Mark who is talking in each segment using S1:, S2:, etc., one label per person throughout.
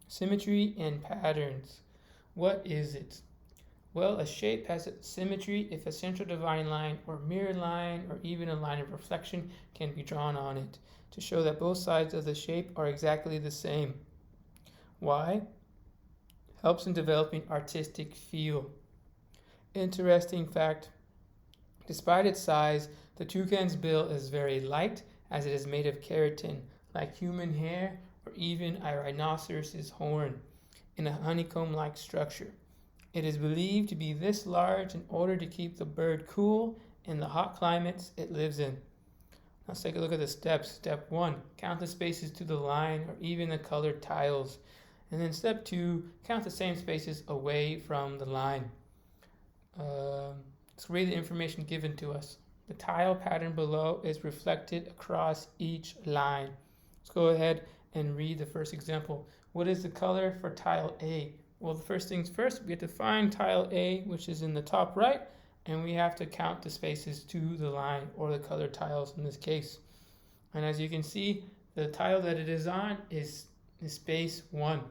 S1: Symmetry and patterns. What is it? Well, a shape has a symmetry if a central dividing line or mirror line or even a line of reflection can be drawn on it to show that both sides of the shape are exactly the same. Why? Helps in developing artistic feel. Interesting fact, despite its size, the toucan's bill is very light as it is made of keratin, like human hair or even a rhinoceros's horn, in a honeycomb-like structure. It is believed to be this large in order to keep the bird cool in the hot climates it lives in. Let's take a look at the steps. Step 1, count the spaces to the line or even the colored tiles. And then step 2, count the same spaces away from the line. Let's read the information given to us. The tile pattern below is reflected across each line. Let's go ahead and read the first example. What is the color for tile A? Well, the first things first, we have to find tile A, which is in the top right, and we have to count the spaces to the line, or the colored tiles in this case. And as you can see, the tile that it is on is space 1.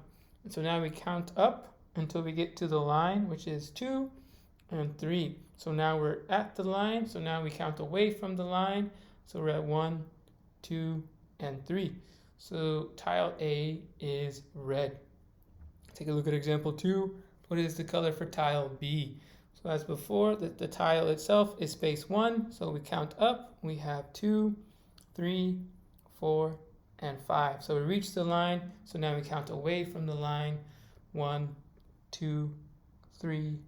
S1: And so now we count up until we get to the line, which is 2 and 3. So now we're at the line, so now we count away from the line. So we're at 1, 2, and 3. So tile A is red. Take a look at example 2. What is the color for tile B? So as before, the tile itself is space 1. So we count up. We have 2, 3, 4, and 5. So we reach the line. So now we count away from the line. 1, 2, 3,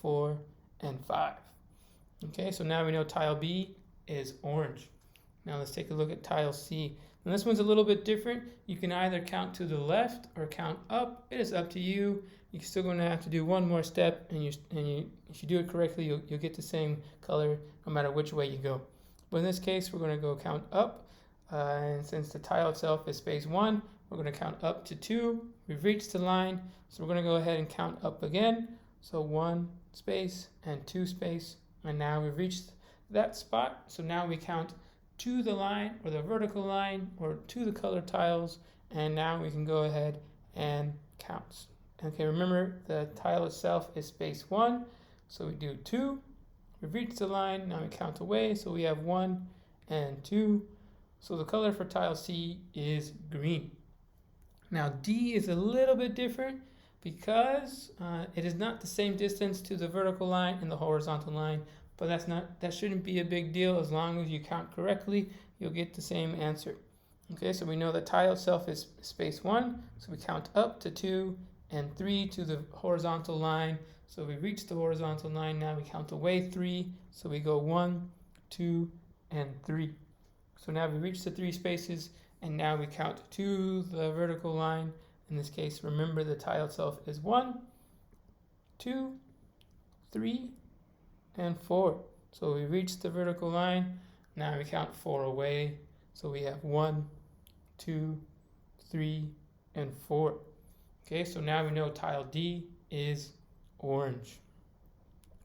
S1: 4, and 5. Okay, so now we know tile B is orange. Now let's take a look at tile C. And this one's a little bit different. You can either count to the left or count up. It is up to you. You're still going to have to do one more step, and if you do it correctly, you'll get the same color no matter which way you go. But in this case, we're going to go count up. And since the tile itself is space 1, we're going to count up to 2. We've reached the line, so we're going to go ahead and count up again. So 1 space and 2 space, and now we've reached that spot. So now we count to the line or the vertical line or to the colored tiles, and now we can go ahead and count. Okay, remember the tile itself is space 1, so we do 2. We've reached the line, now we count away, so we have 1 and 2. So the color for tile C is green. Now D is a little bit different because it is not the same distance to the vertical line and the horizontal line, but that shouldn't be a big deal. As long as you count correctly, you'll get the same answer. Okay, so we know the tile itself is space 1, so we count up to 2 and 3 to the horizontal line. So we reach the horizontal line, now we count away 3, so we go 1, 2, and 3. So now we reach the 3 spaces, and now we count to the vertical line. In this case, remember the tile itself is 1, 2, 3, and 4. So we reach the vertical line, now we count 4 away. So we have 1, 2, 3, and 4. Okay, so now we know tile D is orange.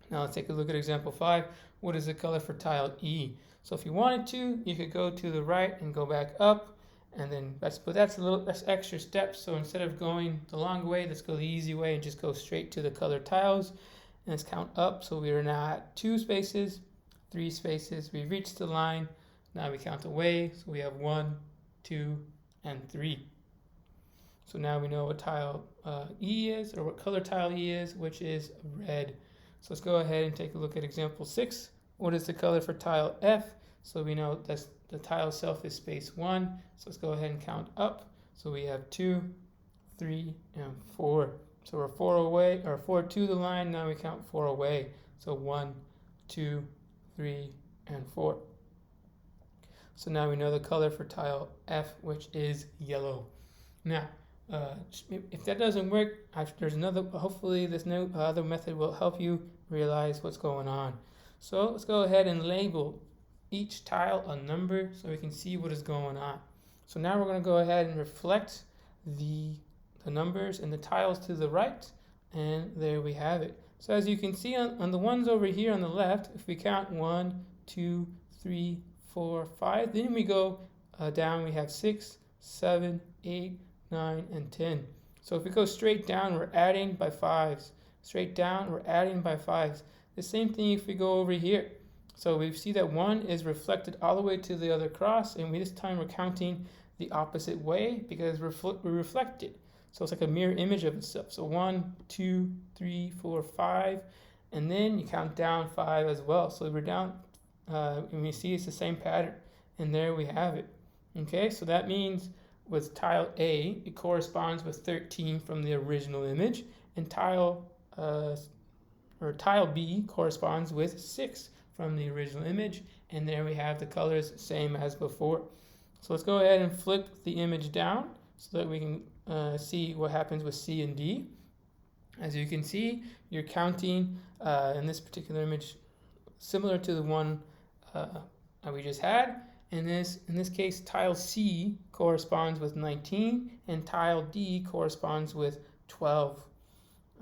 S1: Now let's take a look at example 5. What is the color for tile E? So if you wanted to, you could go to the right and go back up, and then that's extra steps. So instead of going the long way, let's go the easy way and just go straight to the colored tiles. And let's count up. So we are now at 2 spaces, 3 spaces. We reached the line. Now we count away. So we have 1, 2, and 3. So now we know what tile E is, or what color tile E is, which is red. So let's go ahead and take a look at example 6. What is the color for tile F? So we know that the tile itself is space 1. So let's go ahead and count up. So we have 2, 3, and 4. So we're 4 away, or 4 to the line. Now we count 4 away. So 1, 2, 3, and 4. So now we know the color for tile F, which is yellow. Now, if that doesn't work, there's another. Hopefully, this new other method will help you realize what's going on. So let's go ahead and label each tile a number so we can see what is going on. So now we're going to go ahead and reflect the numbers and the tiles to the right, and there we have it. So as you can see on the ones over here on the left, if we count 1, 2, 3, 4, 5, then we go down, we have 6, 7, 8, 9, and 10. So if we go straight down, we're adding by 5s. Straight down, we're adding by 5s. The same thing if we go over here. So we see that 1 is reflected all the way to the other cross, and this time we're counting the opposite way because we reflect it. So it's like a mirror image of itself. So 1, 2, 3, 4, 5, and then you count down 5 as well. So we're down, and we see it's the same pattern, and there we have it. Okay, so that means with tile A, it corresponds with 13 from the original image, and tile B corresponds with 6 from the original image, and there we have the colors same as before. So let's go ahead and flip the image down so that we can see what happens with C and D. As you can see, you're counting in this particular image similar to the one that we just had. In this case, tile C corresponds with 19, and tile D corresponds with 12,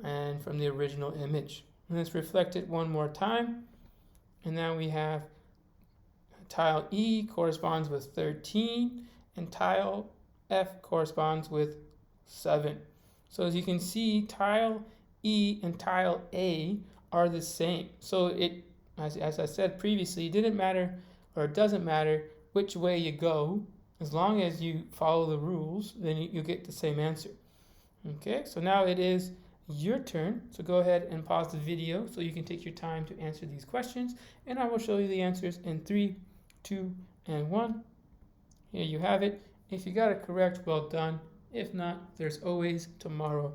S1: and from the original image. And let's reflect it one more time. And now we have tile E corresponds with 13, and tile F corresponds with 7. So as you can see, tile E and tile A are the same. So it, as I said previously, it didn't matter, or it doesn't matter which way you go. As long as you follow the rules, then you get the same answer. Okay, so now it is your turn. So go ahead and pause the video so you can take your time to answer these questions, and I will show you the answers in 3, 2, and 1. Here you have it. If you got it correct, well done. If not, there's always tomorrow.